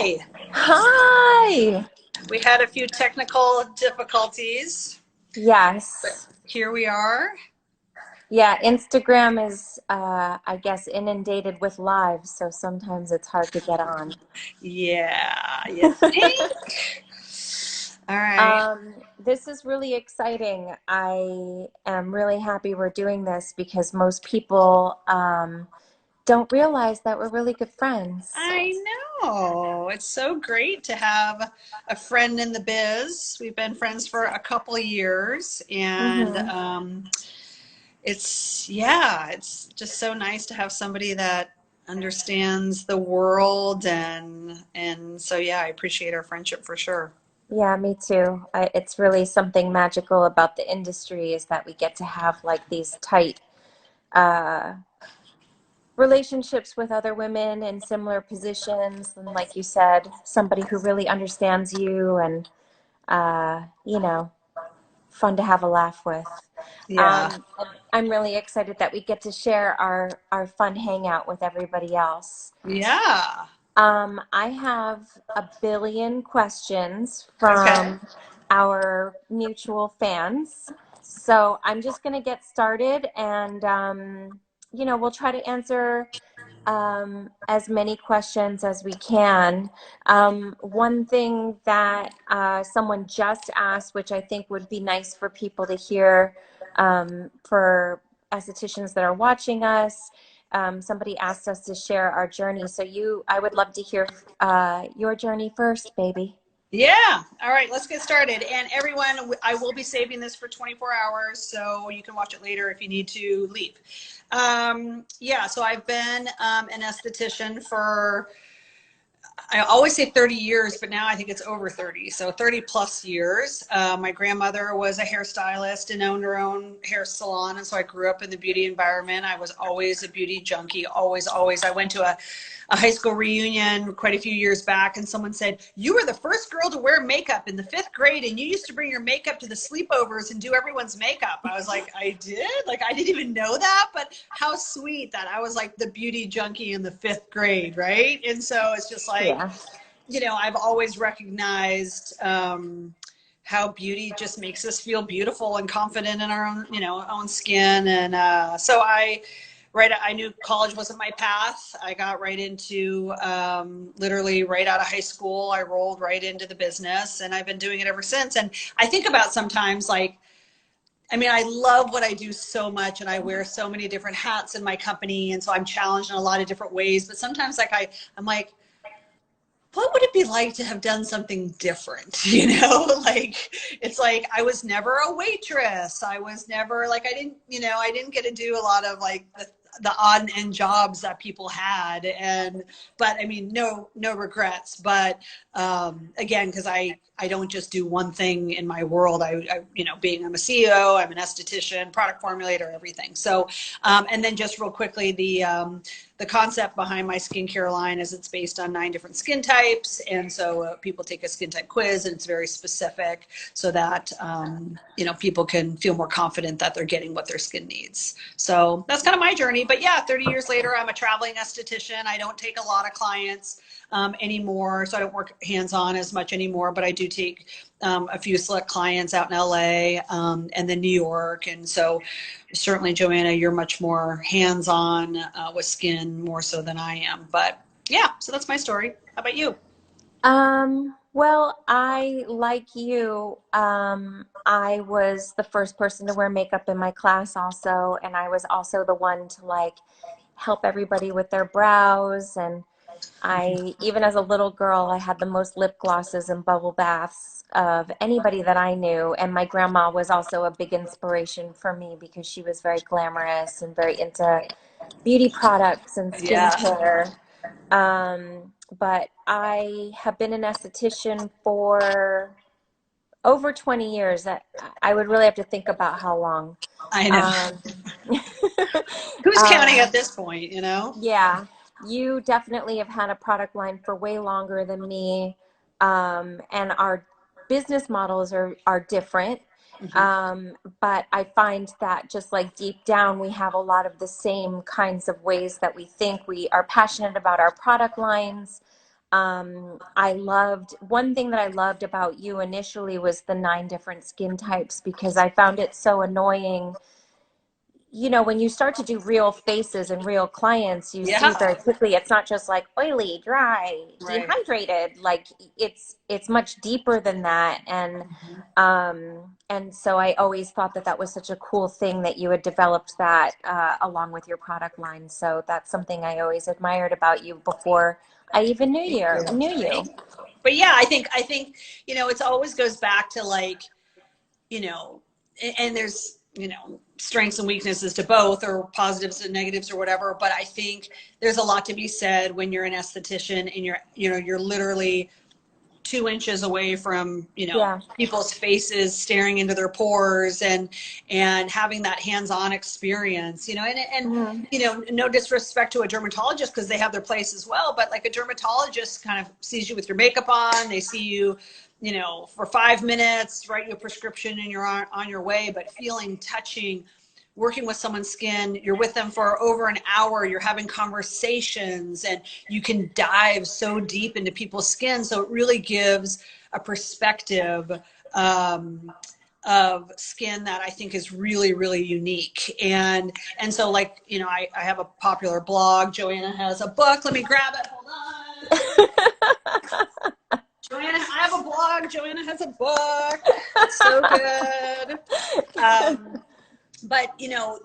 Hi. Hi. We had a few technical difficulties, but Yes. here we are. Yeah, Instagram is, I guess, inundated with lives, so sometimes it's hard to get on. Yeah, you think? All right. This is really exciting. I am really happy we're doing this because most people don't realize that we're really good friends. I know. It's so great to have a friend in the biz. We've been friends for a couple of years, and Hmm. it's just so nice to have somebody that understands the world and so yeah, I appreciate our friendship for sure. Yeah, me too. It's really something magical about the industry is that we get to have like these tight uh, relationships with other women in similar positions. And like you said, somebody who really understands you and, you know, fun to have a laugh with. Yeah. And I'm really excited that we get to share our fun hangout with everybody else. Yeah. I have a billion questions Okay. from our mutual fans. So I'm just going to get started and, we'll try to answer as many questions as we can. One thing that someone just asked, which I think would be nice for people to hear for estheticians that are watching us, somebody asked us to share our journey. So I would love to hear your journey first, baby. Yeah. All right, let's get started. And everyone, I will be saving this for 24 hours, so you can watch it later if you need to leave. Yeah, so I've been an esthetician for I always say 30 years, but now I think it's over 30. So 30 plus years. My grandmother was a hairstylist and owned her own hair salon. And so I grew up in the beauty environment. I was always a beauty junkie, always, always. I went to a high school reunion quite a few years back, and someone said, "You were the first girl to wear makeup in the 5th grade, and you used to bring your makeup to the sleepovers and do everyone's makeup." I was like, I did? Like, I didn't even know that, but how sweet that I was like the beauty junkie in the 5th grade, right? And so it's just like, Yeah. I've always recognized how beauty just makes us feel beautiful and confident in our own, own skin. And I knew college wasn't my path. I got right into literally right out of high school. I rolled right into the business, and I've been doing it ever since. And I think about sometimes like, I mean, I love what I do so much, and I wear so many different hats in my company, and so I'm challenged in a lot of different ways. But sometimes, like I'm like, what would it be like to have done something different? Like, it's like I was never a waitress. I was never like, I didn't get to do a lot of like the odd end jobs that people had. But I mean, no regrets. But again, because I don't just do one thing in my world. I'm a CEO, I'm an esthetician, product formulator, everything. So, and then just real quickly, the concept behind my skincare line is it's based on 9 different skin types. And so people take a skin type quiz, and it's very specific so that, people can feel more confident that they're getting what their skin needs. So that's kind of my journey. But yeah, 30 years later, I'm a traveling esthetician. I don't take a lot of clients anymore. So I don't work hands-on as much anymore, but I do take a few select clients out in LA and then New York. And so certainly, Joanna, you're much more hands-on with skin more so than I am. But yeah, so that's my story. How about you? Well, like you, I was the first person to wear makeup in my class also, and I was also the one to like help everybody with their brows. And even as a little girl, I had the most lip glosses and bubble baths of anybody that I knew. And my grandma was also a big inspiration for me because she was very glamorous and very into beauty products and Yeah. skincare. But I have been an esthetician for over 20 years. I would really have to think about how long. I know. Um, Who's counting at um, this point? yeah, you definitely have had a product line for way longer than me. And our business models are different. Hmm. But I find that just like deep down, we have a lot of the same kinds of ways that we think. We are passionate about our product lines. One thing that I loved about you initially was the 9 different skin types, because I found it so annoying. You know, when you start to do real faces and real clients, you see Yeah. very quickly it's not just like oily, dry, Right. dehydrated. Like it's much deeper than that. And so I always thought that that was such a cool thing that you had developed that along with your product line. So that's something I always admired about you before I even knew you. But yeah, I think, you know, it's always goes back to like, you know, and there's, you know, strengths and weaknesses to both, or positives and negatives or whatever. But I think there's a lot to be said when you're an esthetician and you're literally 2 inches away from, you know, Yeah. people's faces, staring into their pores, and having that hands-on experience, you know, Mhm. you know, no disrespect to a dermatologist, because they have their place as well, but like a dermatologist kind of sees you with your makeup on, they see you, you know, for 5 minutes, write you a prescription, and you're on your way. But feeling, touching, working with someone's skin, you're with them for over an hour, you're having conversations, and you can dive so deep into people's skin. So it really gives a perspective of skin that I think is really, really unique. And so, like, you know, I have a popular blog. Joanna has a book. Let me grab it. Hold on. Joanna, I have a blog. Joanna has a book. It's so good. But you know,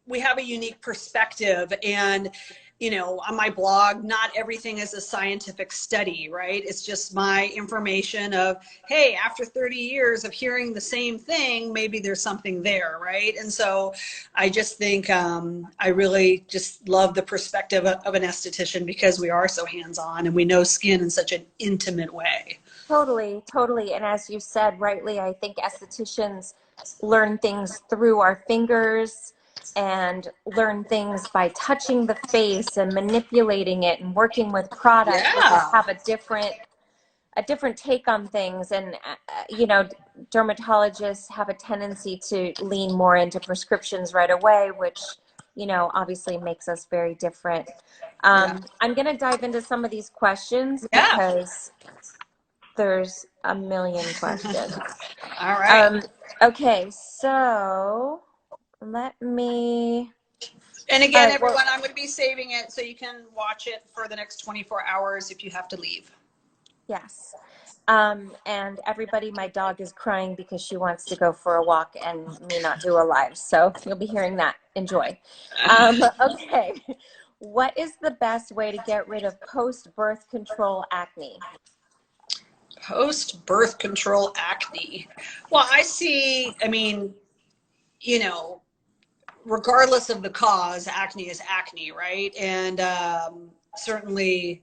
we have a unique perspective. And you know, on my blog, not everything is a scientific study, right? It's just my information of, hey, after 30 years of hearing the same thing, maybe there's something there, right? And so I just think I really just love the perspective of an esthetician, because we are so hands-on and we know skin in such an intimate way. Totally, totally. And as you said rightly, I think estheticians learn things through our fingers and learn things by touching the face and manipulating it and working with product, which Yeah. have a different take on things. And you know, dermatologists have a tendency to lean more into prescriptions right away, which, you know, obviously makes us very different. Yeah. I'm going to dive into some of these questions Yeah. because there's a million questions. All right. Um, okay, so let me. And All again, right, well, everyone, I'm going to be saving it so you can watch it for the next 24 hours if you have to leave. yes. And everybody, my dog is crying because she wants to go for a walk and me not do a live. So you'll be hearing that. Enjoy. Okay. What is the best way to get rid of post-birth control acne? Post birth control acne. Well, I mean, you know, regardless of the cause, acne is acne, right? And certainly,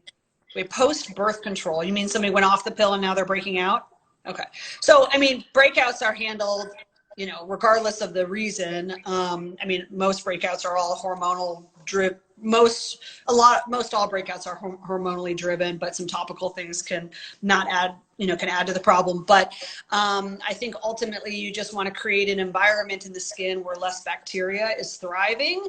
wait, post birth control, you mean somebody went off the pill and now they're breaking out? Okay. So, I mean, breakouts are handled, you know, regardless of the reason. I mean, most breakouts are all hormonal driven. Most all breakouts are hormonally driven, but some topical things can not add, you know, can add to the problem. But I think ultimately you just want to create an environment in the skin where less bacteria is thriving.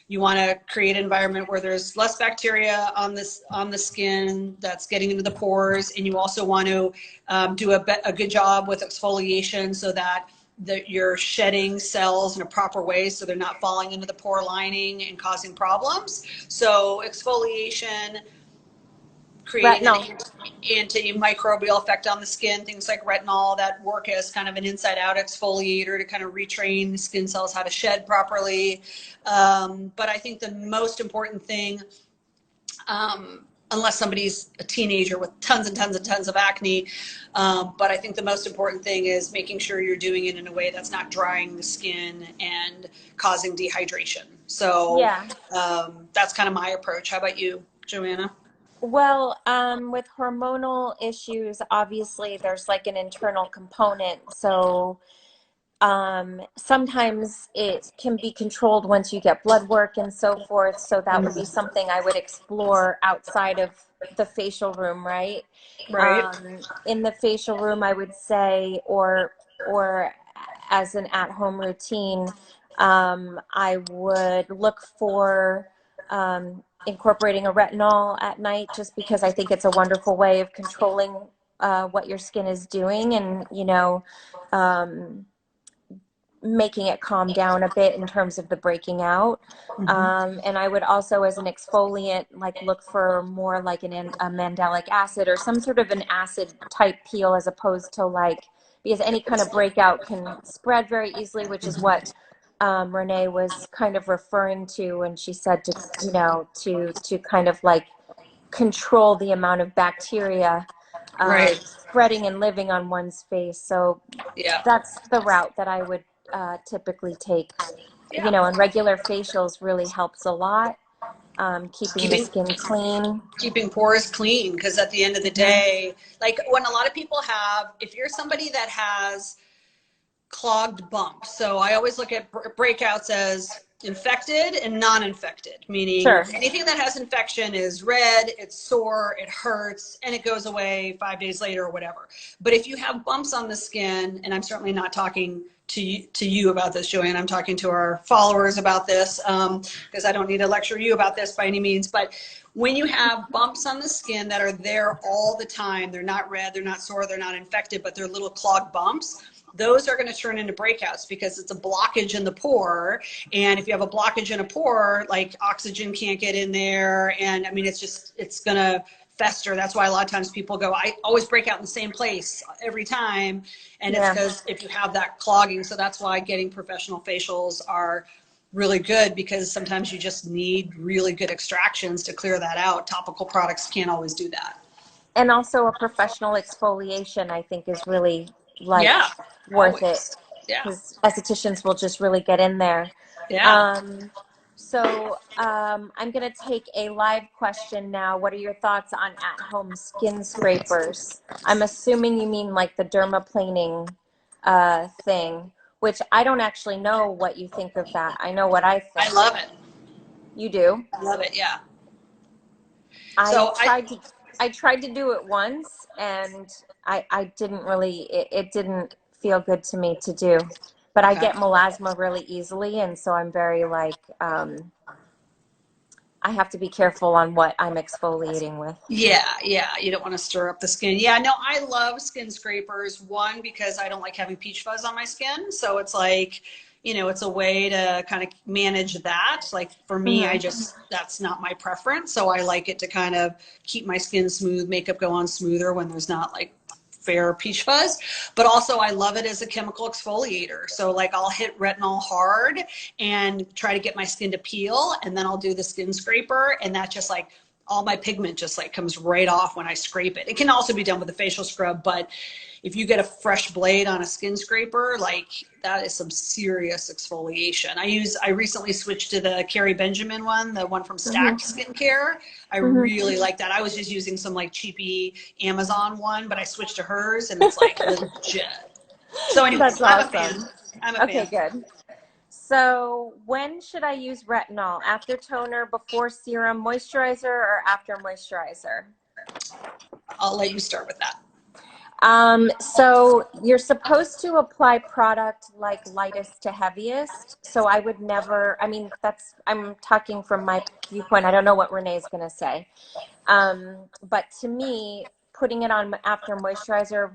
You want to create an environment where there's less bacteria on the skin that's getting into the pores, and you also want to do a good job with exfoliation so that you're shedding cells in a proper way so they're not falling into the pore lining and causing problems. So exfoliation, creating Retinol. an antimicrobial effect on the skin, things like retinol that work as kind of an inside-out exfoliator to kind of retrain the skin cells how to shed properly. But I think the most important thing, unless somebody's a teenager with tons and tons and tons of acne, but I think the most important thing is making sure you're doing it in a way that's not drying the skin and causing dehydration. So Yeah. that's kind of my approach. How about you, Joanna? Well, with hormonal issues, obviously there's like an internal component. So sometimes it can be controlled once you get blood work and so forth. So that would be something I would explore outside of the facial room, right? Right. In the facial room, I would say, or as an at-home routine, I would look for incorporating a retinol at night, just because I think it's a wonderful way of controlling what your skin is doing, and making it calm down a bit in terms of the breaking out. And I would also, as an exfoliant, like look for more like a mandelic acid or some sort of an acid type peel, as opposed to because any kind of breakout can spread very easily, which is what Renee was kind of referring to when she said to kind of like control the amount of bacteria Right. spreading and living on one's face. So Yeah. that's the route that I would typically take. Yeah. And regular facials really helps a lot, keeping the skin clean. Keeping pores clean, because at the end of the day, like when a lot of people have, if you're somebody that has clogged bumps, so I always look at breakouts as infected and non-infected, meaning Sure. anything that has infection is red, it's sore, it hurts, and it goes away 5 days later or whatever. But if you have bumps on the skin, and I'm certainly not talking to you about this, Joanne, I'm talking to our followers about this, because I don't need to lecture you about this by any means, but when you have bumps on the skin that are there all the time, they're not red, they're not sore, they're not infected, but they're little clogged bumps, those are going to turn into breakouts because it's a blockage in the pore. And if you have a blockage in a pore, like oxygen can't get in there. And I mean, it's going to fester. That's why a lot of times people go, I always break out in the same place every time. And it's because if you have that clogging. So that's why getting professional facials are really good, because sometimes you just need really good extractions to clear that out. Topical products can't always do that. And also a professional exfoliation, I think, is really worth it, because estheticians will just really get in there. So I'm going to take a live question now. What are your thoughts on at-home skin scrapers? I'm assuming you mean like the dermaplaning thing, which I don't actually know what you think of that. I know what I think. I love it. You do? I love it, yeah. I tried to do it once, and I didn't really, it didn't feel good to me to do. But I get melasma really easily, and so I'm very I have to be careful on what I'm exfoliating with. Yeah, you don't want to stir up the skin. Yeah, no, I love skin scrapers. One, because I don't like having peach fuzz on my skin, so it's like, it's a way to kind of manage that. Like for me, that's not my preference, so I like it to kind of keep my skin smooth, makeup go on smoother when there's not like fair peach fuzz. But also I love it as a chemical exfoliator. So like I'll hit retinol hard and try to get my skin to peel, and then I'll do the skin scraper, and that just like all my pigment just like comes right off when I scrape it. It can also be done with a facial scrub, but if you get a fresh blade on a skin scraper, like that is some serious exfoliation. I recently switched to the Carrie Benjamin one, the one from Stacked Skincare. I really like that. I was just using some like cheapy Amazon one, but I switched to hers, and it's like legit. So anyway, that's awesome. I'm a fan. Okay, good. So when should I use retinol? After toner, before serum moisturizer, or after moisturizer? I'll let you start with that. So you're supposed to apply product like lightest to heaviest. So I would never, I'm talking from my viewpoint. I don't know what Renee's going to say. But to me, putting it on after moisturizer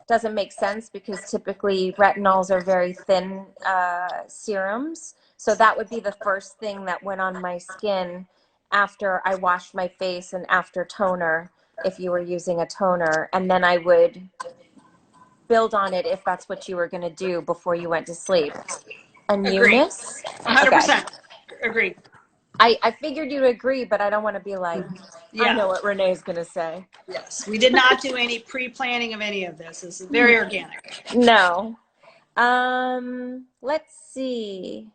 doesn't make sense, because typically retinols are very thin serums. So that would be the first thing that went on my skin after I washed my face and after toner, if you were using a toner. And then I would build on it if that's what you were going to do before you went to sleep. And you, miss? 100%. Agreed. I figured you'd agree, but I don't want to be like, I know what Renee's going to say. Yes, we did not do any pre-planning of any of this. This is very organic. No. Let's see.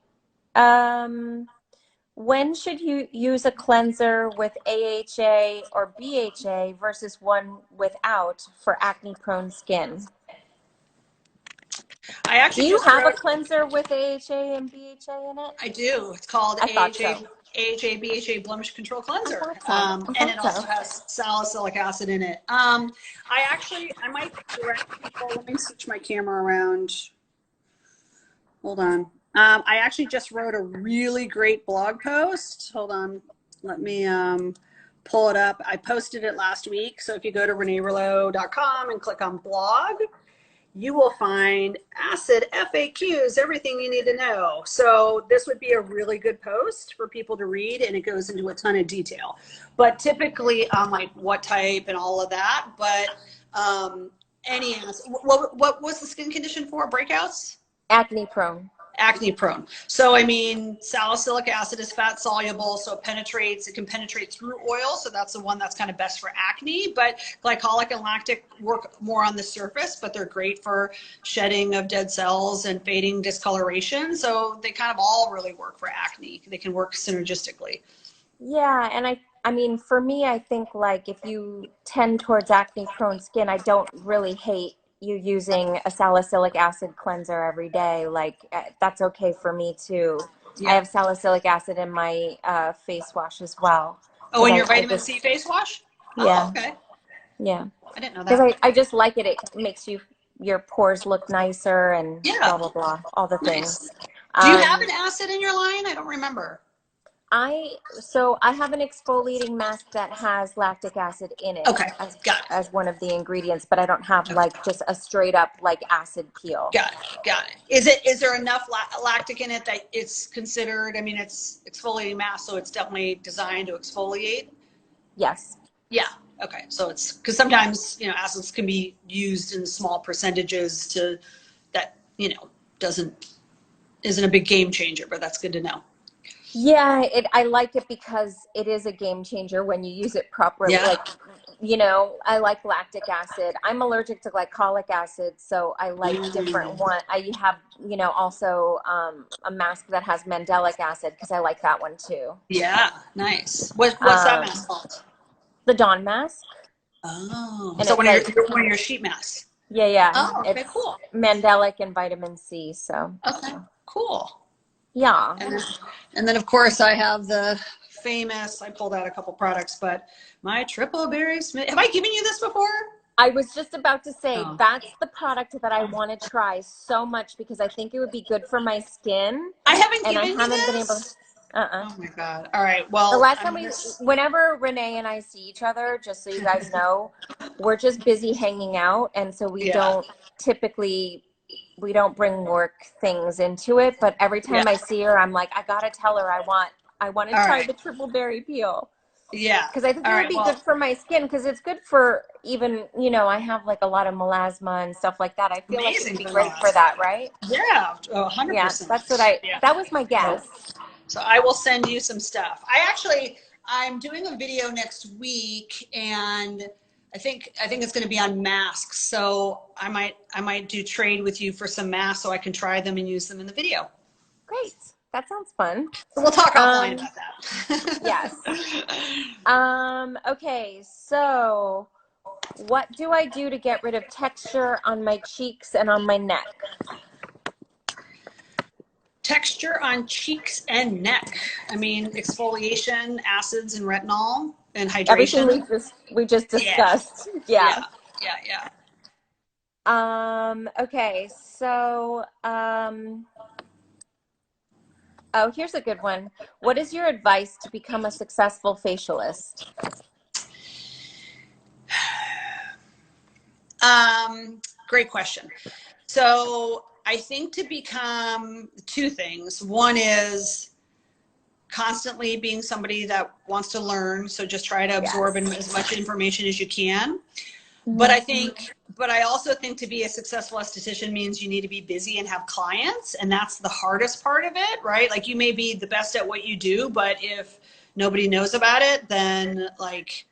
When should you use a cleanser with AHA or BHA versus one without for acne-prone skin? Do you have a cleanser with AHA and BHA in it? I do. It's called AHA BHA Blemish Control Cleanser. And it also has salicylic acid in it. I might correct people. Let me switch my camera around. Hold on. I actually just wrote a really great blog post. Hold on. let me pull it up. I posted it last week. So if you go to reneerouleau.com and click on blog, you will find acid FAQs, everything you need to know. So this would be a really good post for people to read, and it goes into a ton of detail. But typically on like what type and all of that. But any acid. What was the skin condition for? Breakouts? Acne prone. Acne prone. So, I mean, salicylic acid is fat soluble, so it can penetrate through oil. So that's the one that's kind of best for acne, but glycolic and lactic work more on the surface, but they're great for shedding of dead cells and fading discoloration. So they kind of all really work for acne. They can work synergistically. Yeah. And I mean, for me, I think like if you tend towards acne prone skin, I don't really hate you using a salicylic acid cleanser every day. Like that's okay for me too. Yeah. I have salicylic acid in my face wash as well. Oh, and your vitamin C face wash? Yeah. Oh, okay. Yeah. I didn't know that. Because I just like it. It makes your pores look nicer and blah, blah, blah, all the things. Do you have an acid in your line? I don't remember. So I have an exfoliating mask that has lactic acid in it. Okay, got it. As one of the ingredients, but I don't have like just a straight up like acid peel. Got it. Is there enough lactic in it that it's considered, I mean, it's exfoliating mask, so it's definitely designed to exfoliate? Yes. Yeah, okay. So it's, because sometimes, you know, acids can be used in small percentages to, that, you know, isn't a big game changer, but that's good to know. Yeah, I like it because it is a game changer when you use it properly. Yeah. Like, you know, I like lactic acid. I'm allergic to glycolic acid, so I like different one. I have, you know, also a mask that has mandelic acid because I like that one too. Yeah, nice. What's that mask called? The Dawn mask. Oh, and so one of your sheet masks. Yeah. Oh, okay, it's cool. Mandelic and vitamin C. So. Okay, cool. Yeah. And then of course I have the famous, I pulled out a couple products, but my triple berry smoothie. Have I given you this before? I was just about to say, that's the product that I want to try so much because I think it would be good for my skin. I haven't been able to. Oh my God. All right. Well, the last time whenever Renee and I see each other, just so you guys know, we're just busy hanging out. And so we don't bring work things into it. But every time I see her, I'm like, I got to tell her I want to try the triple berry peel. Yeah. Because I think it would be good for my skin because it's good for even, you know, I have like a lot of melasma and stuff like that. I feel like it would be great for that, right? Yeah, 100%. Yeah, that's what that was my guess. So I will send you some stuff. I'm doing a video next week and I think it's going to be on masks. So I might do trade with you for some masks so I can try them and use them in the video. Great. That sounds fun. So we'll talk offline about that. Yes. Okay. So what do I do to get rid of texture on my cheeks and on my neck? Texture on cheeks and neck. I mean, exfoliation, acids, and retinol, and hydration. Everything we just discussed. Yeah. Okay. So, oh, here's a good one. What is your advice to become a successful facialist? Great question. So I think to become two things. One is constantly being somebody that wants to learn. So just try to absorb as much information as you can. But I also think to be a successful esthetician means you need to be busy and have clients. And that's the hardest part of it, right? Like you may be the best at what you do, but if nobody knows about it, then like,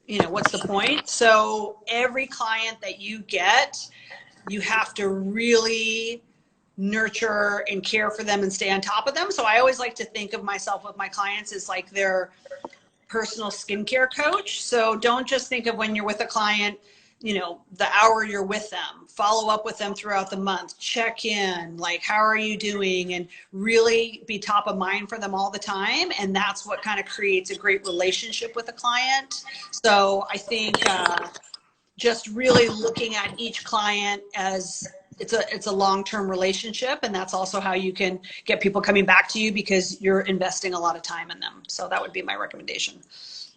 you know, what's the point? So every client that you get, you have to really nurture and care for them and stay on top of them. So I always like to think of myself with my clients as like their personal skincare coach. So don't just think of when you're with a client, you know, the hour you're with them. Follow up with them throughout the month. Check in, like, how are you doing? And really be top of mind for them all the time. And that's what kind of creates a great relationship with a client. So I think just really looking at each client as it's a long-term relationship, and that's also how you can get people coming back to you because you're investing a lot of time in them. So that would be my recommendation.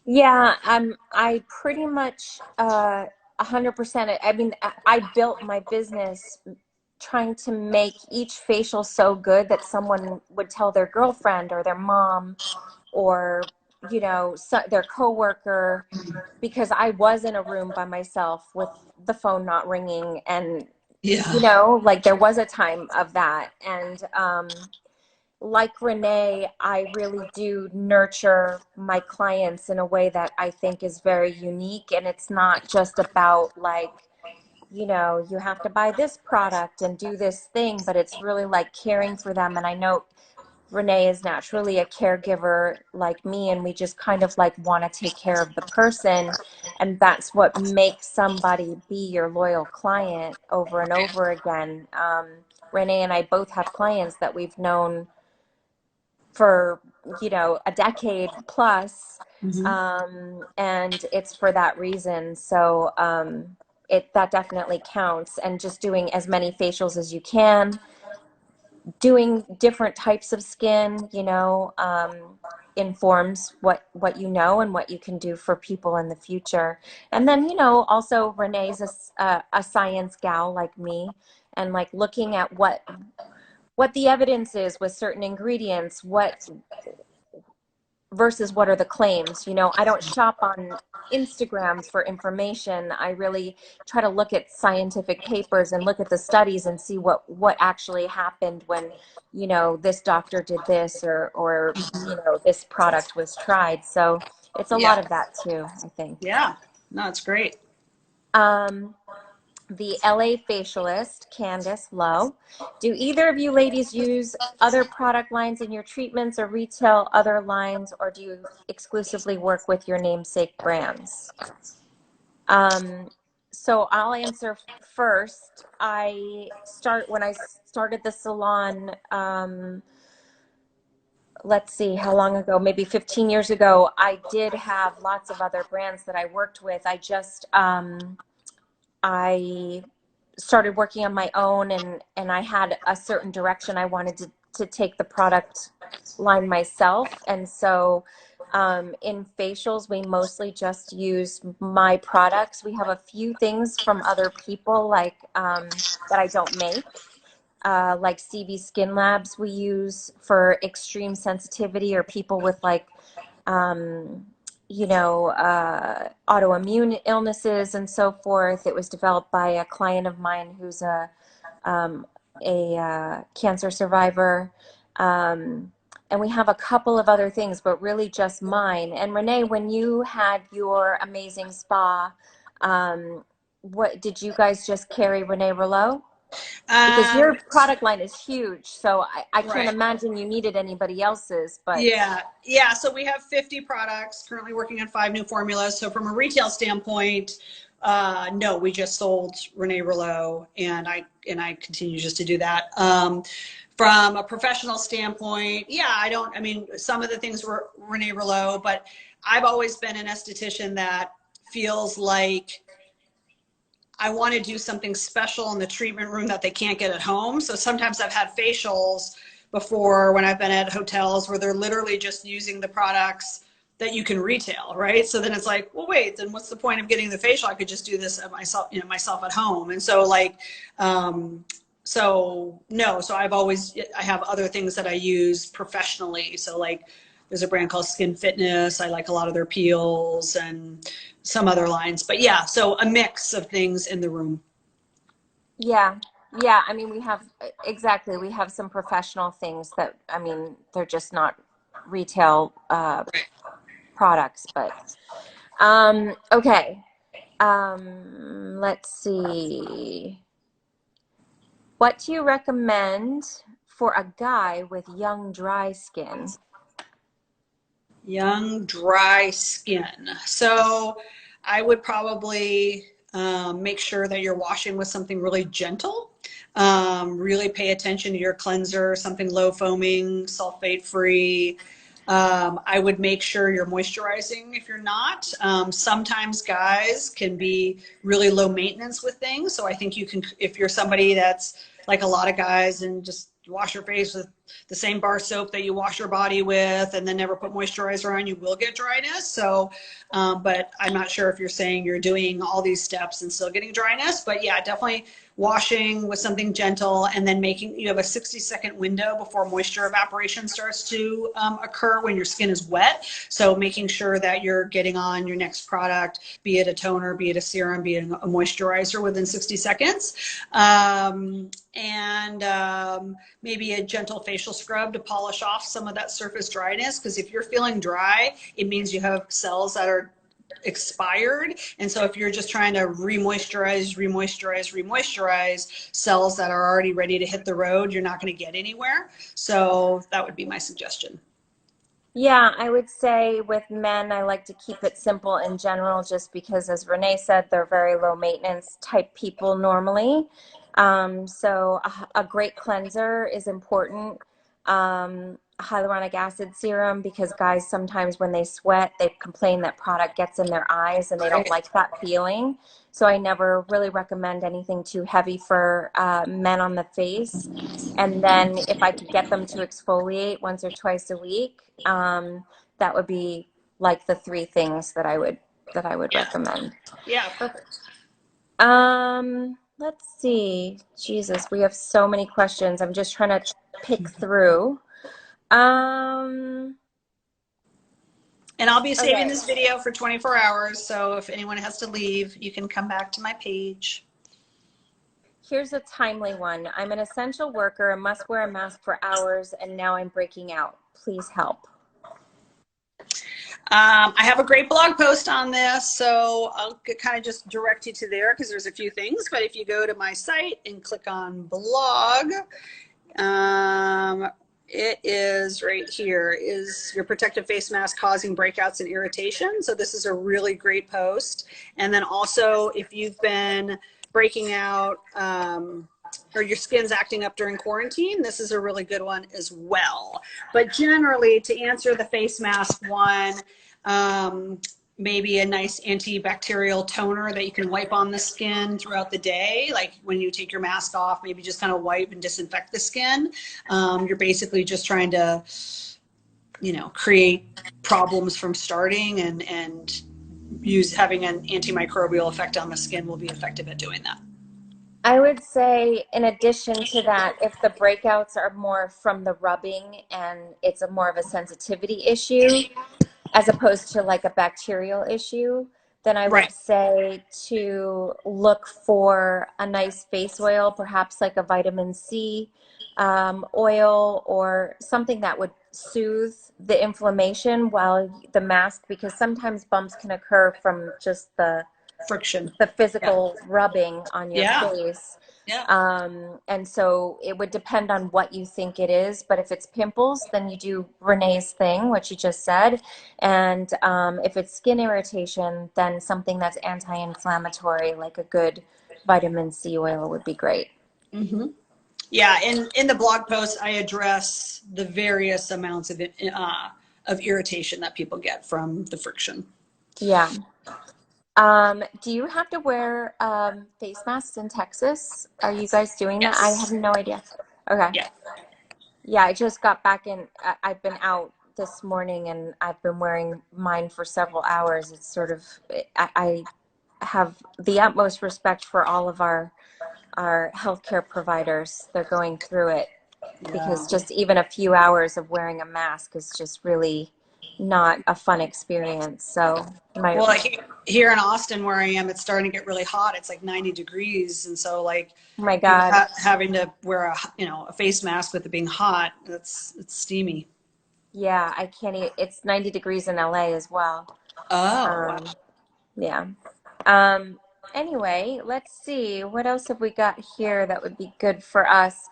Yeah, I pretty much 100%. I mean, I built my business trying to make each facial so good that someone would tell their girlfriend or their mom or, you know, their coworker, because I was in a room by myself with the phone not ringing, and Yeah. you know, like there was a time of that. And like Renee, I really do nurture my clients in a way that I think is very unique. And it's not just about like, you know, you have to buy this product and do this thing, but it's really like caring for them. And I know Renee is naturally a caregiver like me, and we just kind of like want to take care of the person. And that's what makes somebody be your loyal client over and over again. Renee and I both have clients that we've known for, you know, a decade plus. And it's for that reason. So that definitely counts. And just doing as many facials as you can, doing different types of skin, you know, informs what you know and what you can do for people in the future. And then, you know, also Renee's a science gal like me, and like looking at what the evidence is with certain ingredients, what versus what are the claims. You know, I don't shop on Instagram for information. I really try to look at scientific papers and look at the studies and see what actually happened when, you know, this doctor did this, or you know, this product was tried. So it's a lot Yeah. of that too, I think. Yeah. No, it's great. The LA Facialist, Candice Lowe. Do either of you ladies use other product lines in your treatments or retail other lines, or do you exclusively work with your namesake brands? So I'll answer first. When I started the salon, let's see, how long ago? Maybe 15 years ago, I did have lots of other brands that I worked with. I started working on my own, and I had a certain direction I wanted to take the product line myself. And so in facials, we mostly just use my products. We have a few things from other people like that I don't make. Like CV Skin Labs we use for extreme sensitivity or people with like you know, autoimmune illnesses and so forth. It was developed by a client of mine who's a cancer survivor. And we have a couple of other things, but really just mine. And Renee, when you had your amazing spa, what did you guys just carry Renee Rouleau? Because your product line is huge, so I can't imagine you needed anybody else's. But yeah. So we have 50 products, currently working on 5 new formulas. So from a retail standpoint, no, we just sold Renee Rouleau, and I continue just to do that. From a professional standpoint, yeah, I mean, some of the things were Renee Rouleau, but I've always been an esthetician that feels like I want to do something special in the treatment room that they can't get at home. So sometimes I've had facials before when I've been at hotels where they're literally just using the products that you can retail, right? So then it's like, well, wait, then what's the point of getting the facial? I could just do this myself, you know, myself at home. And so like, so no, so I have other things that I use professionally. So like there's a brand called Skin Fitness. I like a lot of their peels and some other lines, but yeah, so a mix of things in the room. yeah, I mean, we have some professional things that, I mean, they're just not retail products, but okay. Let's see. What do you recommend for a guy with young, dry skin? Young, dry skin. So I would probably make sure that you're washing with something really gentle. Really pay attention to your cleanser, something low foaming, sulfate free. I would make sure you're moisturizing if you're not. Sometimes guys can be really low maintenance with things. So I think you can, if you're somebody that's like a lot of guys and just wash your face with the same bar soap that you wash your body with and then never put moisturizer on, you will get dryness. So, but I'm not sure if you're saying you're doing all these steps and still getting dryness, but yeah, definitely washing with something gentle and then making, you have a 60-second window before moisture evaporation starts to occur when your skin is wet. So making sure that you're getting on your next product, be it a toner, be it a serum, be it a moisturizer within 60 seconds. Maybe a gentle facial scrub to polish off some of that surface dryness. Because if you're feeling dry, it means you have cells that are expired. And so if you're just trying to remoisturize cells that are already ready to hit the road, you're not going to get anywhere. So that would be my suggestion. Yeah, I would say with men, I like to keep it simple in general, just because, as Renee said, they're very low maintenance type people normally. So a great cleanser is important. Hyaluronic acid serum, because guys sometimes when they sweat, they complain that product gets in their eyes and they don't like that feeling. So I never really recommend anything too heavy for men on the face. And then if I could get them to exfoliate once or twice a week, that would be like the 3 things that I would recommend. Yeah, perfect. Let's see. Jesus, we have so many questions. I'm just trying to pick through. And I'll be saving this video for 24 hours. So if anyone has to leave, you can come back to my page. Here's a timely one. I'm an essential worker and must wear a mask for hours, and now I'm breaking out. Please help. I have a great blog post on this, so I'll kind of just direct you to there because there's a few things. But if you go to my site and click on blog, it is right here. Is your protective face mask causing breakouts and irritation? So this is a really great post. And then also, if you've been breaking out or your skin's acting up during quarantine, this is a really good one as well. But generally, to answer the face mask one, maybe a nice antibacterial toner that you can wipe on the skin throughout the day. Like when you take your mask off, maybe just kind of wipe and disinfect the skin. You're basically just trying to, you know, create problems from starting, and having an antimicrobial effect on the skin will be effective at doing that. I would say, in addition to that, if the breakouts are more from the rubbing and it's more of a sensitivity issue as opposed to like a bacterial issue, then I would say to look for a nice face oil, perhaps like a vitamin C oil, or something that would soothe the inflammation while the mask, because sometimes bumps can occur from just the friction, the physical rubbing on your face. And so it would depend on what you think it is. But if it's pimples, then you do Renee's thing, what you just said. And if it's skin irritation, then something that's anti-inflammatory, like a good vitamin C oil, would be great. Mm-hmm. Yeah, and in the blog post, I address the various amounts of irritation that people get from the friction. Yeah. Do you have to wear face masks in Texas? Are you guys doing that? I have no idea. Okay. Yeah, I just got back in. I've been out this morning and I've been wearing mine for several hours. It's sort of, I have the utmost respect for all of our healthcare providers. They're going through it because just even a few hours of wearing a mask is just really not a fun experience. So here in Austin where I am, it's starting to get really hot. It's like 90 degrees, and so like, oh my God, having to wear a face mask with it being hot, it's steamy. Yeah, I can't eat. It's 90 degrees in LA as well. Oh, yeah. Anyway, let's see. What else have we got here that would be good for us?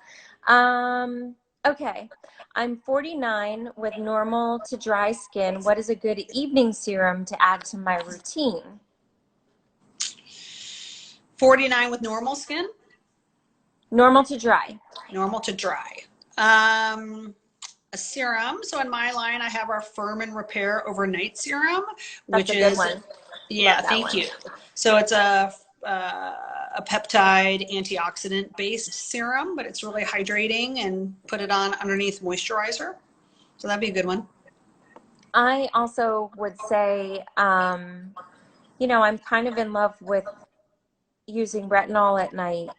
Okay. I'm 49 with normal to dry skin. What is a good evening serum to add to my routine? 49 with normal skin? Normal to dry. Normal to dry. a serum. So in my line, I have our Firm and Repair Overnight Serum, That's which a good is, one. yeah, Love that thank one. you. So it's a peptide antioxidant based serum, but it's really hydrating, and put it on underneath moisturizer. So that'd be a good one. I also would say, you know, I'm kind of in love with using retinol at night.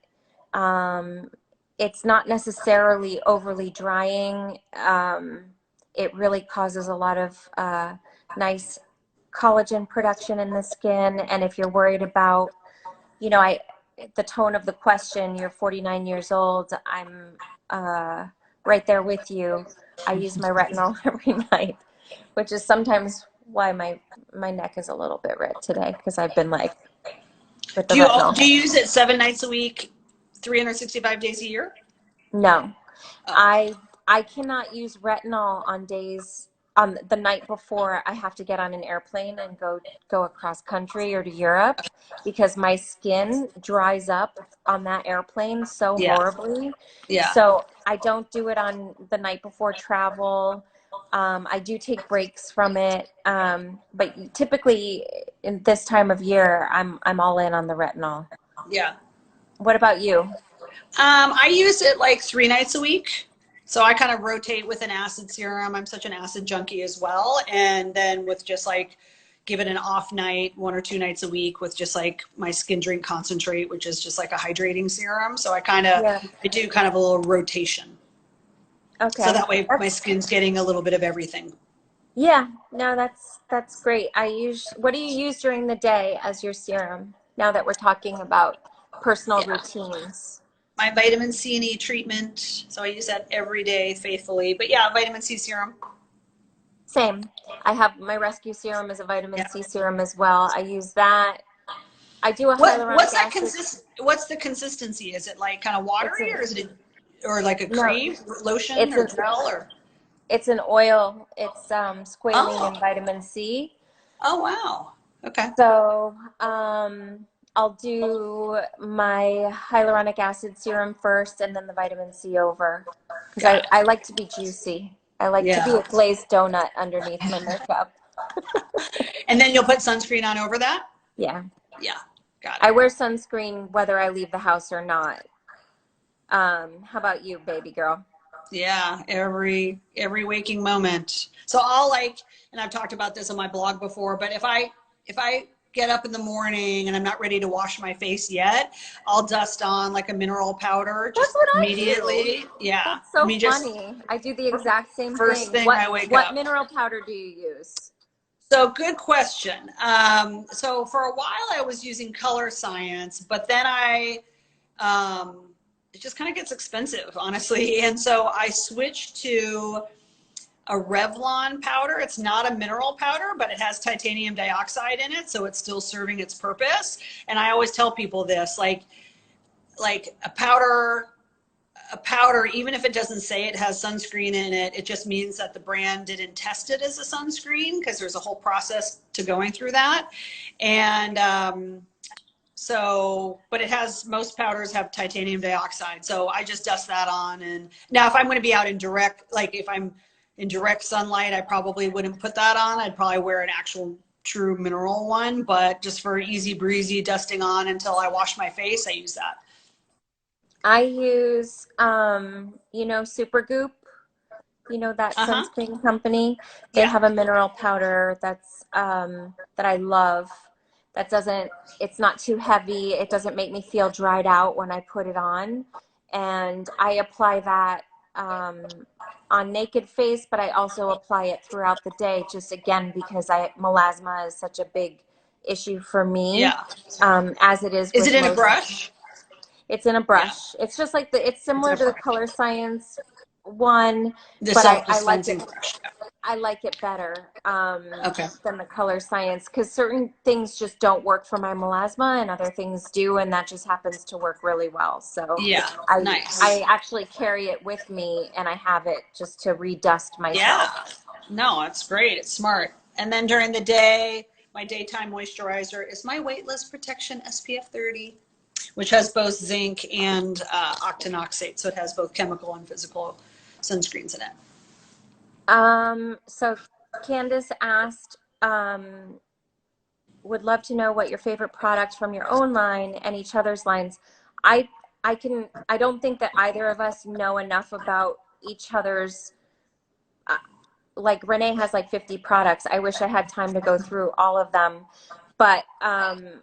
It's not necessarily overly drying. It really causes a lot of nice collagen production in the skin. And if you're worried about, you know, the tone of the question, you're 49 years old, I'm right there with you. I use my retinol every night, which is sometimes why my neck is a little bit red today, because I've been like with the retinol. Do you use it 7 nights a week, 365 days a year? No, Oh. I cannot use retinol on days on the night before I have to get on an airplane and go across country or to Europe, because my skin dries up on that airplane so Yeah. horribly. Yeah. So I don't do it on the night before travel. I do take breaks from it, but typically in this time of year, I'm all in on the retinol. Yeah. What about you? I use it like 3 nights a week. So I kind of rotate with an acid serum. I'm such an acid junkie as well. And then with just like give it an off night, 1 or 2 nights a week with just like my Skin Drink Concentrate, which is just like a hydrating serum. So I Yeah. do kind of a little rotation. Okay. So that way my skin's getting a little bit of everything. Yeah, no, that's great. What do you use during the day as your serum? Now that we're talking about personal Yeah. routines. My vitamin C and E treatment. So I use that every day faithfully. But yeah, vitamin C serum. Same. I have my rescue serum is a vitamin Yeah. C serum as well. I use that. I do a hyaluronic acid. What's the consistency? Is it like kind of It's watery, an or is it or like a no, cream, lotion, it's or an gel, or? it's an oil. It's squalene and Oh, vitamin C. oh wow. Okay. So, I'll do my hyaluronic acid serum first and then the vitamin C over. Because Got I it. like to be juicy. I like to be Yeah. a glazed donut underneath my makeup. And then you'll put sunscreen on over that? Yeah. Yeah. Got I it. wear sunscreen whether I leave the house or not. How about you, baby girl? Yeah, every waking moment. So I'll like, and I've talked about this on my blog before, but if I get up in the morning and I'm not ready to wash my face yet, I'll dust on like a mineral powder That's just what I do. immediately. Yeah. That's I so mean, just funny. I do the exact same first thing. thing I wake What up. mineral powder do you use? So good question. So for a while I was using Color Science, but then it just kind of gets expensive, honestly. And so I switched to a Revlon powder. It's not a mineral powder, but it has titanium dioxide in it, so it's still serving its purpose. And I always tell people this, like a powder, even if it doesn't say it has sunscreen in it, it just means that the brand didn't test it as a sunscreen, because there's a whole process to going through that. And but most powders have titanium dioxide. So I just dust that on. And now if I'm going to be out in if I'm in direct sunlight, I probably wouldn't put that on. I'd probably wear an actual true mineral one, but just for easy breezy dusting on until I wash my face, I use that. I use, Supergoop, that Uh-huh. sunscreen company. They Yeah. have a mineral powder that I love. It's not too heavy. It doesn't make me feel dried out when I put it on. And I apply that on naked face, but I also apply it throughout the day, just again, because melasma is such a big issue for me, Yeah. as it is Is it with in a most. brush? It's in a Yeah. brush. It's just like it's It's in similar a to the brush. Color Science one, The but I like self-dispensing it. brush. I like it better Okay. than the Color Science, because certain things just don't work for my melasma and other things do, and that just happens to work really well. So Yeah. I Nice. actually carry it with me, and I have it just to redust Yeah. myself. No, it's great. It's smart. And then during the day, my daytime moisturizer is my Weightless Protection SPF 30, which has both zinc and octinoxate. So it has both chemical and physical sunscreens in it. So Candace asked, would love to know what your favorite products from your own line and each other's lines. I I don't think that either of us know enough about each other's, like Renee has like 50 products. I wish I had time to go through all of them, but I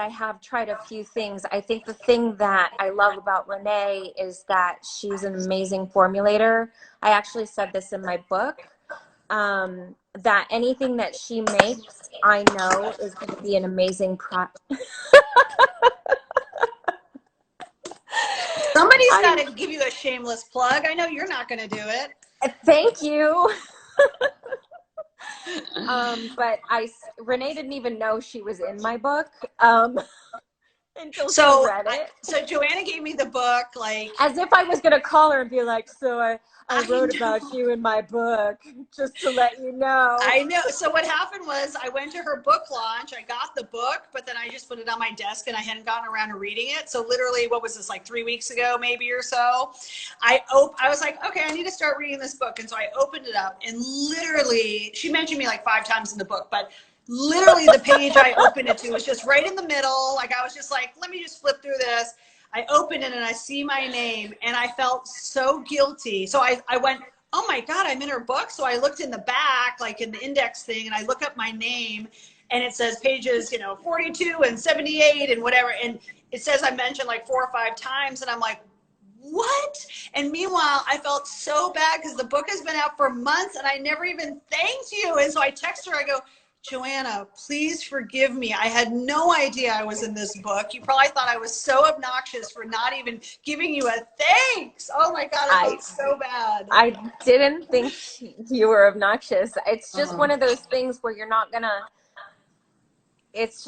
have tried a few things. I think the thing that I love about Renee is that she's an amazing formulator. I actually said this in my book, that anything that she makes, I know is going to be an amazing product. Somebody's got to give you a shameless plug. I know you're not going to do it. Thank you. But Renee didn't even know she was in my book until she read it. So Joanna gave me the book, like, as if I was going to call her and be like, so I wrote about you in my book, just to let you know. I know. So what happened was I went to her book launch. I got the book, but then I just put it on my desk and I hadn't gotten around to reading it. So literally, what was this, like 3 weeks ago, maybe, or so? I was like, okay, I need to start reading this book. And so I opened it up, and literally, she mentioned me like 5 times in the book, but literally the page I opened it to was just right in the middle. Like, I was just like, let me just flip through this. I opened it and I see my name and I felt so guilty. So I went, oh my God, I'm in her book. So I looked in the back, like in the index thing, and I look up my name and it says pages, 42 and 78 and whatever. And it says I mentioned like 4 or 5 times, and I'm like, what? And meanwhile, I felt so bad because the book has been out for months and I never even thanked you. And so I text her, I go, Joanna, please forgive me. I had no idea I was in this book. You probably thought I was so obnoxious for not even giving you a thanks. Oh my God, I felt so bad. I didn't think you were obnoxious. It's just one of those things where you're not gonna, it's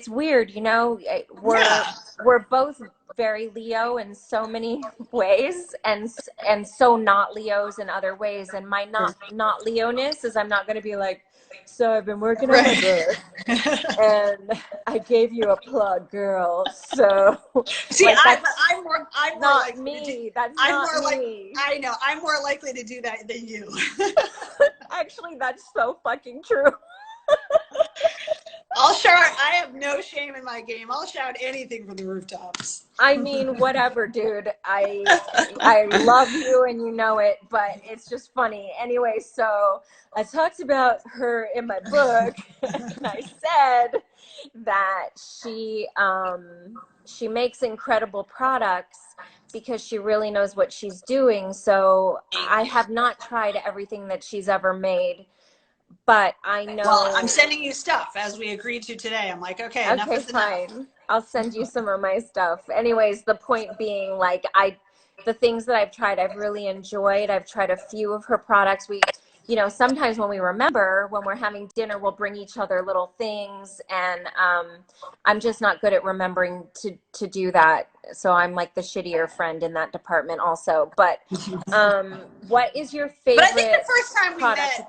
weird, we're both very Leo in so many ways, and so not Leos in other ways. And my not Leo-ness is I'm not going to be like, so I've been working on my book and I gave you a plug, girl. So see, like, I'm more not me. That's not me. I know. I'm more likely to do that than you. Actually, that's so fucking true. I'll shout. I have no shame in my game. I'll shout anything from the rooftops. I mean, whatever, dude. I love you and you know it, but it's just funny. Anyway, so I talked about her in my book, and I said that she makes incredible products because she really knows what she's doing. So I have not tried everything that she's ever made, but I know. Well, I'm sending you stuff as we agreed to today. I'm like, okay, enough is enough. I'll send you some of my stuff. Anyways, the point being, like, the things that I've tried, I've really enjoyed. I've tried a few of her products. We, sometimes when we remember, when we're having dinner, we'll bring each other little things, and I'm just not good at remembering to do that. So I'm like the shittier friend in that department also. But what is your favorite? But I think the first time we met,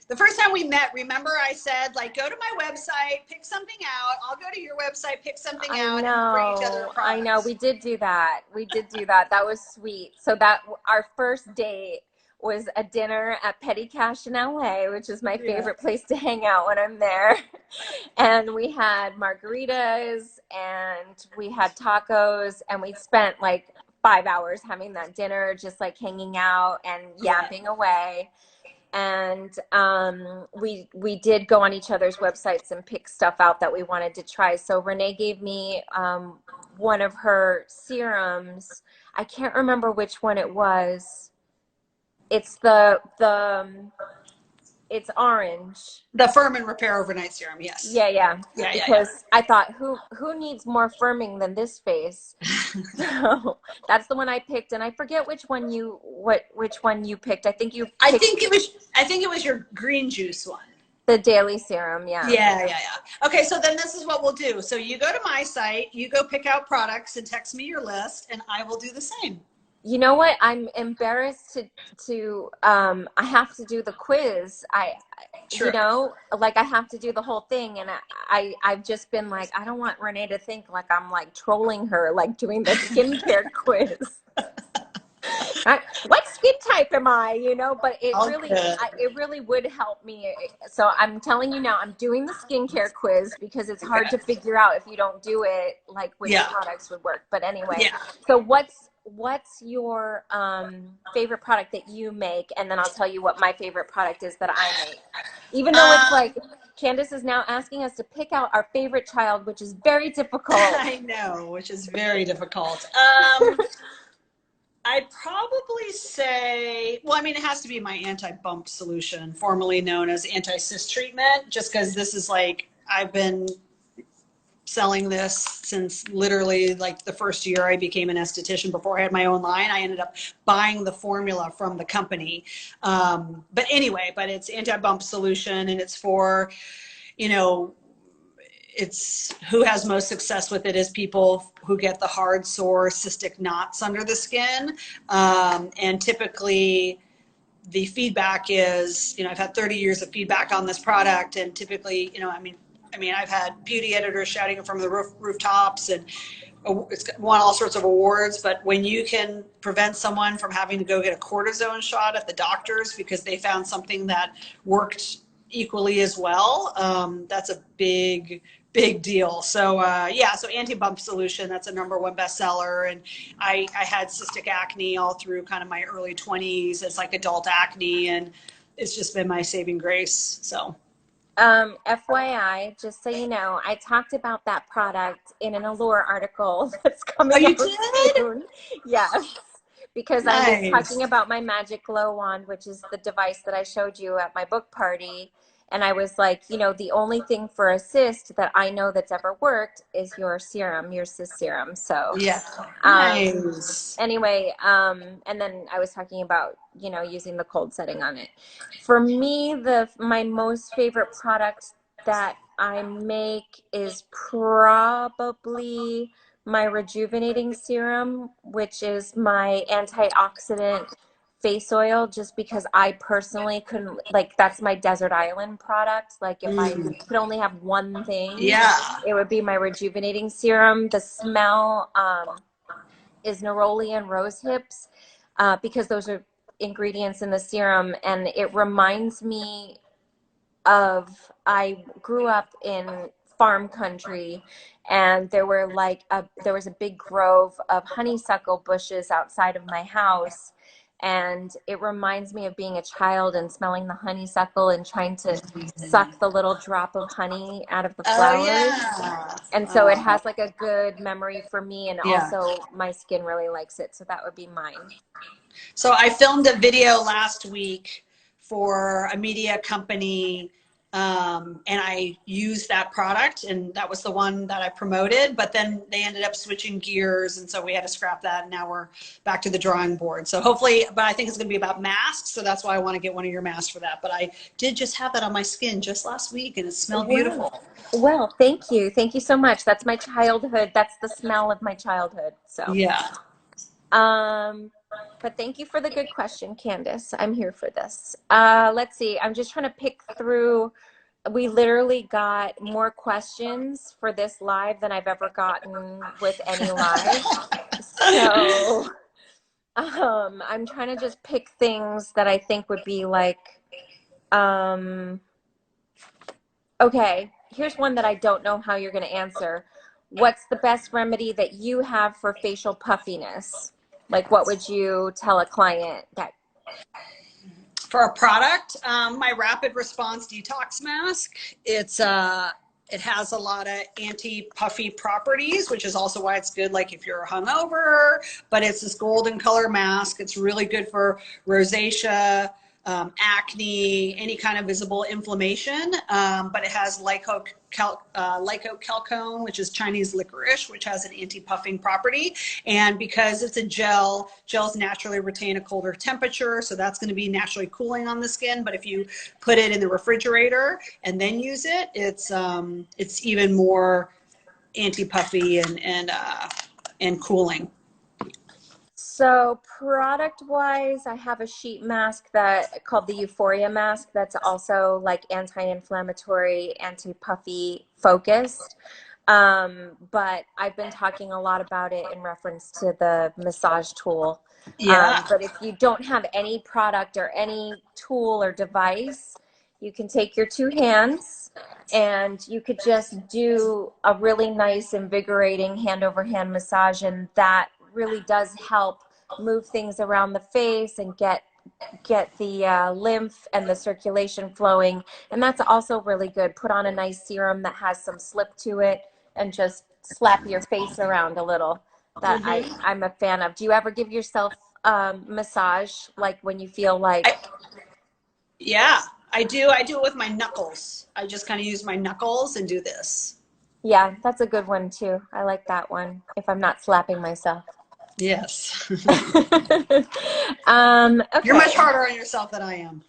the first time we met, remember I said, like, go to my website, pick something out. I'll go to your website, pick something out, and bring each other products. I know. We did do that. That was sweet. So our first date was a dinner at Petty Cash in LA, which is my favorite place to hang out when I'm there. And we had margaritas and we had tacos, and we spent like 5 hours having that dinner, just like hanging out and yapping away. And we did go on each other's websites and pick stuff out that we wanted to try. So Renee gave me one of her serums. I can't remember which one it was. It's it's orange. The Firm and Repair Overnight Serum, yes. Yeah. Because I thought, who needs more firming than this face? So that's the one I picked, and I forget which one you picked. I think it was your green juice one. The daily serum, yeah. Yeah. Okay, so then this is what we'll do. So you go to my site, you go pick out products and text me your list, and I will do the same. You know what? I'm embarrassed to I have to do the quiz. Like I have to do the whole thing, and I've just been like, I don't want Renee to think like I'm like trolling her, like doing the skincare quiz. What's skin type am I, you know? But it All really, good. it really would help me. So I'm telling you now, I'm doing the skincare quiz because it's hard to figure out if you don't do it, like which products would work. But anyway, so what's your favorite product that you make? And then I'll tell you what my favorite product is that I make. Even though it's like, Candace is now asking us to pick out our favorite child, which is very difficult. I know, which is very difficult. I'd probably say, well, I mean, it has to be my anti-bump solution, formerly known as anti-cyst treatment, just because this is like, I've been selling this since literally like the first year I became an esthetician. Before I had my own line, I ended up buying the formula from the company. But anyway, but it's anti-bump solution, and it's for, you know, it's who has most success with it is people who get the hard, sore, cystic knots under the skin. And typically the feedback is, you know, I've had 30 years of feedback on this product, and typically, you know, I mean, I've had beauty editors shouting it from the rooftops, and it's won all sorts of awards. But when you can prevent someone from having to go get a cortisone shot at the doctors because they found something that worked equally as well, that's a big deal. So yeah, so anti-bump solution, that's a #1 bestseller. And I had cystic acne all through kind of my early 20s. It's like adult acne, and it's just been my saving grace. So FYI, just so you know, I talked about that product in an Allure article that's coming out soon. Yes, because I was talking about my Magic Glow Wand, which is the device that I showed you at my book party. And I was like, you know, the only thing for a cyst that I know that's ever worked is your serum, your cyst serum. So yeah, nice. Anyway, and then I was talking about, you know, using the cold setting on it. For me, my most favorite product that I make is probably my rejuvenating serum, which is my antioxidant face oil, just because I personally couldn't, like, that's my desert island product. Like, if I could only have one thing, it would be my rejuvenating serum. The smell is neroli and rose hips, because those are ingredients in the serum, and it reminds me of, I grew up in farm country, and there was a big grove of honeysuckle bushes outside of my house. And it reminds me of being a child and smelling the honeysuckle and trying to suck the little drop of honey out of the flowers. Yeah. And so it has like a good memory for me, and also my skin really likes it. So that would be mine. So I filmed a video last week for a media company, and I used that product, and that was the one that I promoted, but then they ended up switching gears, and so we had to scrap that, and now we're back to the drawing board. So hopefully, but I think it's going to be about masks, so that's why I want to get one of your masks for that. But I did just have that on my skin just last week, and it smelled beautiful. Well, thank you. Thank you so much. That's my childhood. That's the smell of my childhood. So yeah. But thank you for the good question, Candace. I'm here for this. Let's see. I'm just trying to pick through. We literally got more questions for this live than I've ever gotten with any live. So I'm trying to just pick things that I think would be like, okay, here's one that I don't know how you're going to answer. What's the best remedy that you have for facial puffiness? Like, what would you tell a client that? For a product, my rapid response detox mask, it has a lot of anti-puffy properties, which is also why it's good, like if you're hungover, but it's this golden color mask. It's really good for rosacea, acne, any kind of visible inflammation, but it has lycocalcone, which is Chinese licorice, which has an anti-puffing property. And because it's a gel, gels naturally retain a colder temperature, so that's going to be naturally cooling on the skin. But if you put it in the refrigerator and then use it, it's even more anti-puffy and cooling. So product-wise, I have a sheet mask called the Euphoria mask that's also like anti-inflammatory, anti-puffy focused. But I've been talking a lot about it in reference to the massage tool. Yeah. But if you don't have any product or any tool or device, you can take your two hands and you could just do a really nice, invigorating hand over hand massage. And that really does help move things around the face and get the lymph and the circulation flowing. And that's also really good. Put on a nice serum that has some slip to it and just slap your face around a little. That I'm a fan of. Do you ever give yourself massage, like when you feel like... Yeah, I do. I do it with my knuckles. I just kind of use my knuckles and do this. Yeah, that's a good one too. I like that one if I'm not slapping myself. Yes. Okay. You're much harder on yourself than I am.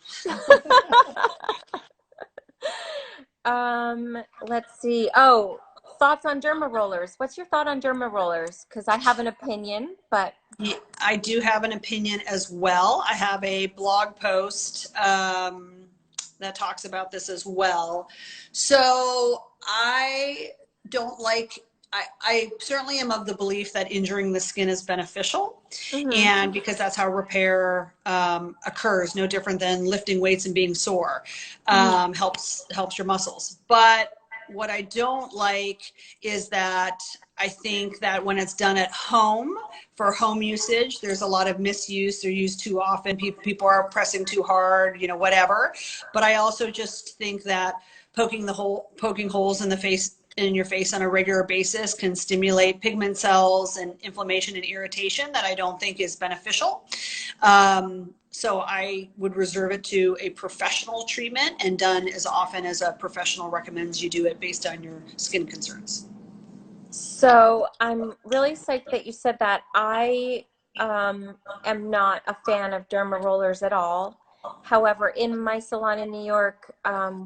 Let's see. Oh, thoughts on derma rollers. What's your thought on derma rollers? Because I have an opinion, but... Yeah, I do have an opinion as well. I have a blog post that talks about this as well. So I don't like... I certainly am of the belief that injuring the skin is beneficial, and because that's how repair occurs, no different than lifting weights and being sore, helps your muscles. But what I don't like is that I think that when it's done at home for home usage, there's a lot of misuse. They're used too often. People are pressing too hard, you know, whatever. But I also just think that poking holes in your face on a regular basis can stimulate pigment cells and inflammation and irritation that I don't think is beneficial. So I would reserve it to a professional treatment and done as often as a professional recommends you do it based on your skin concerns. So I'm really psyched that you said that. I am not a fan of derma rollers at all. However, in my salon in New York,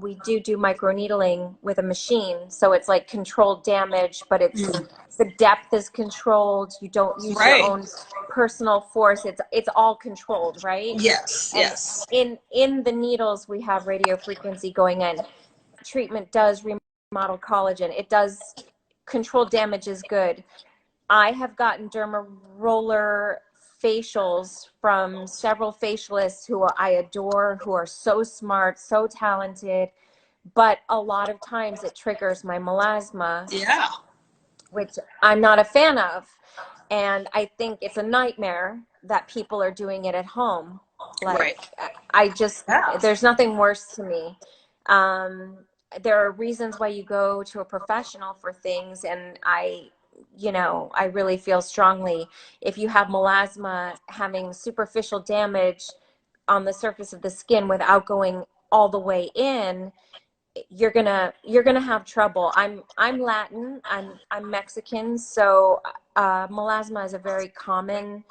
we do microneedling with a machine. So it's like controlled damage, but the depth is controlled. You don't use your own personal force. It's all controlled, right? Yes, and yes. In the needles, we have radio frequency going in. Treatment does remodel collagen. It does... Controlled damage is good. I have gotten derma roller facials from several facialists who I adore, who are so smart, so talented, but a lot of times it triggers my melasma, which I'm not a fan of. And I think it's a nightmare that people are doing it at home. Like, I just, there's nothing worse to me. There are reasons why you go to a professional for things, and I really feel strongly if you have melasma, having superficial damage on the surface of the skin without going all the way in, you're gonna have trouble. I'm Latin, I'm Mexican, so melasma is a very common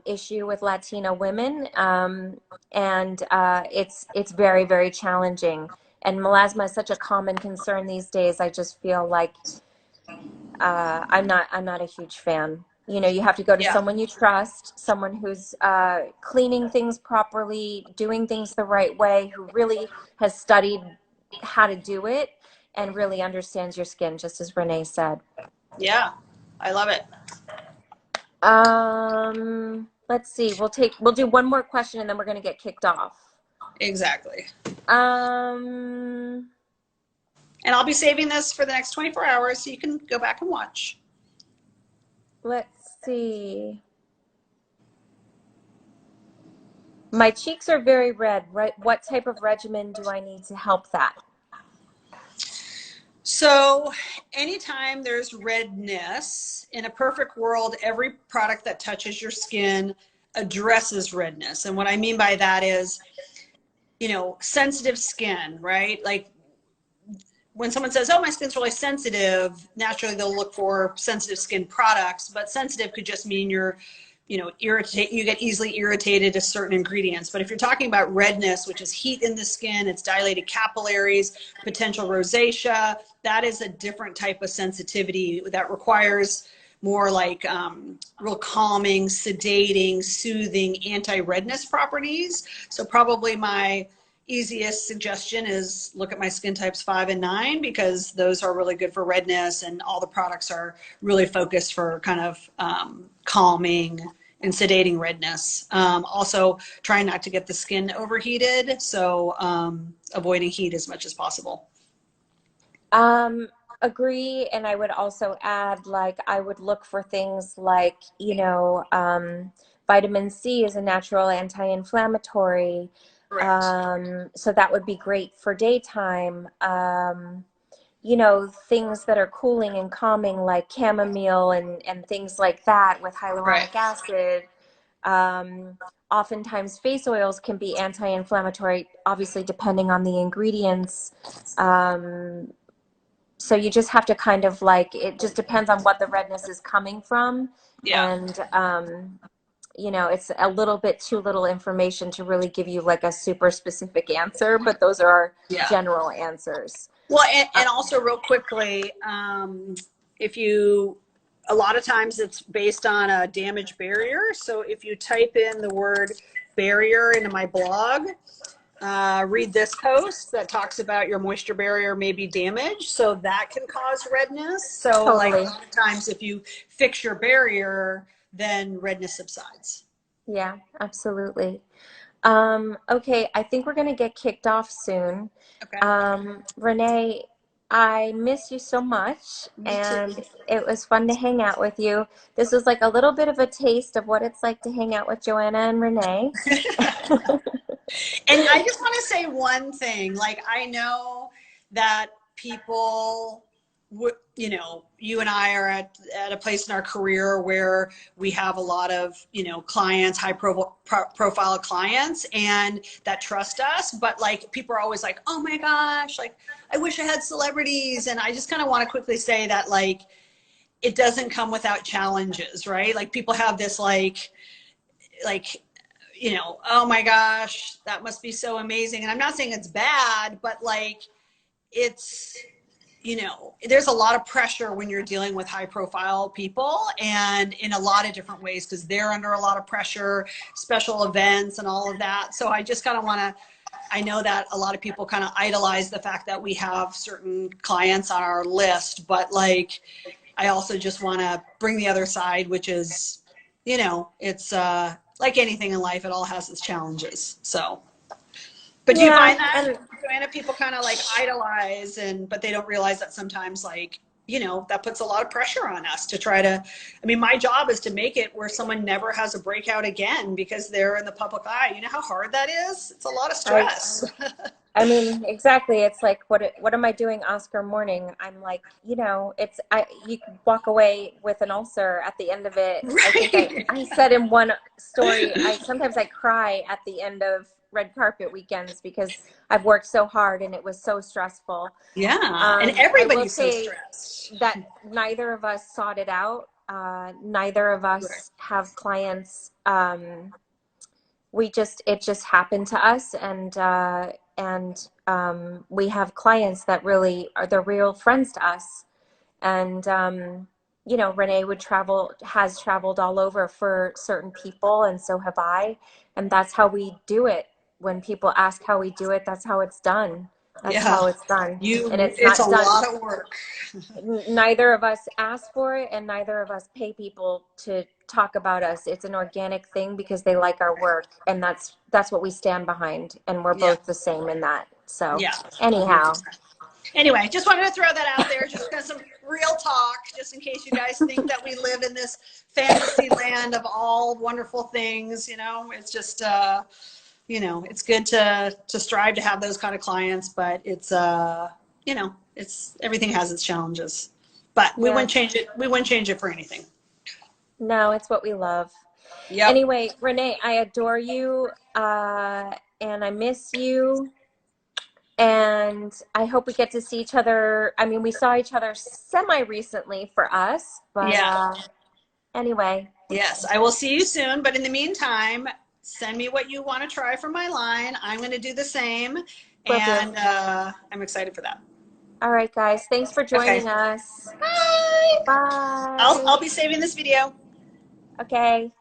issue with Latina women, and it's very, very challenging. And melasma is such a common concern these days. I just feel like I'm not a huge fan. You know, you have to go to someone you trust, someone who's cleaning things properly, doing things the right way, who really has studied how to do it and really understands your skin, just as Renee said. Yeah, I love it. Let's see. We'll do one more question and then we're going to get kicked off. Exactly. And I'll be saving this for the next 24 hours so you can go back and watch. Let's see. My cheeks are very red. What type of regimen do I need to help that? So anytime there's redness, in a perfect world, every product that touches your skin addresses redness. And what I mean by that is, you know, sensitive skin, right? Like when someone says, oh, my skin's really sensitive, naturally they'll look for sensitive skin products, but sensitive could just mean you're, you know, you get easily irritated to certain ingredients. But if you're talking about redness, which is heat in the skin, it's dilated capillaries, potential rosacea, that is a different type of sensitivity that requires more like real calming, sedating, soothing, anti-redness properties. So probably my, easiest suggestion is look at my skin types 5 and 9, because those are really good for redness, and all the products are really focused for kind of calming and sedating redness. Also trying not to get the skin overheated, so avoiding heat as much as possible. Agree. And I would also add, like, I would look for things like, you know, vitamin C is a natural anti-inflammatory. So that would be great for daytime. You know, things that are cooling and calming, like chamomile and things like that with hyaluronic acid. Oftentimes face oils can be anti-inflammatory, obviously depending on the ingredients. So you just have to kind of like, it just depends on what the redness is coming from. And, you know, it's a little bit too little information to really give you like a super specific answer, but those are our general answers. Well, and also real quickly, if you, a lot of times it's based on a damaged barrier. So if you type in the word barrier into my blog, read this post that talks about your moisture barrier may be damaged, so that can cause redness. So like a lot of times if you fix your barrier, then redness subsides. Yeah, absolutely. Okay, I think we're going to get kicked off soon. Okay. Renee, I miss you so much, and it was fun to hang out with you. This was like a little bit of a taste of what it's like to hang out with Joanna and Renee. And I just want to say one thing. Like, I know that people, you know, you and I are at a place in our career where we have a lot of, you know, clients, high profile clients, and that trust us. But like, people are always like, oh my gosh, like, I wish I had celebrities. And I just kind of want to quickly say that, like, it doesn't come without challenges, right? Like, people have this like, you know, oh my gosh, that must be so amazing. And I'm not saying it's bad, but like, it's, you know, there's a lot of pressure when you're dealing with high profile people, and in a lot of different ways, because they're under a lot of pressure, special events and all of that. So I just kind of want to, I know that a lot of people kind of idolize the fact that we have certain clients on our list, but like, I also just want to bring the other side, which is, you know, it's, like anything in life, it all has its challenges. So, but do you find that, Joanna, people kind of like idolize, but they don't realize that sometimes, like, you know, that puts a lot of pressure on us to try to, I mean, my job is to make it where someone never has a breakout again because they're in the public eye. You know how hard that is? It's a lot of stress. I mean, exactly. It's like, what am I doing Oscar morning? I'm like, you know, you could walk away with an ulcer at the end of it. I think I said in one story, sometimes I cry at the end of red carpet weekends because I've worked so hard and it was so stressful. Yeah. And everybody's so stressed. That neither of us sought it out. Neither of us have clients. It just happened to us, and we have clients that really are the real friends to us. And you know, Renee has traveled all over for certain people, and so have I. And that's how we do it. When people ask how we do it, that's how it's done. That's how it's done. And it's not done. A lot of work. Neither of us ask for it, and neither of us pay people to talk about us. It's an organic thing because they like our work, and that's what we stand behind, and we're both the same in that. So anyhow. Anyway, just wanted to throw that out there, just got some real talk, just in case you guys think that we live in this fantasy land of all wonderful things. You know, it's just you know, it's good to strive to have those kind of clients, but it's you know, everything has its challenges, but we wouldn't change it. We wouldn't change it for anything. No, it's what we love. Yeah. Anyway, Renee, I adore you, and I miss you. And I hope we get to see each other. I mean, we saw each other semi-recently for us, but anyway. Yes, I will see you soon. But in the meantime, send me what you want to try for my line. I'm going to do the same. And I'm excited for that. All right, guys. Thanks for joining us. Bye. Bye. I'll be saving this video. Okay.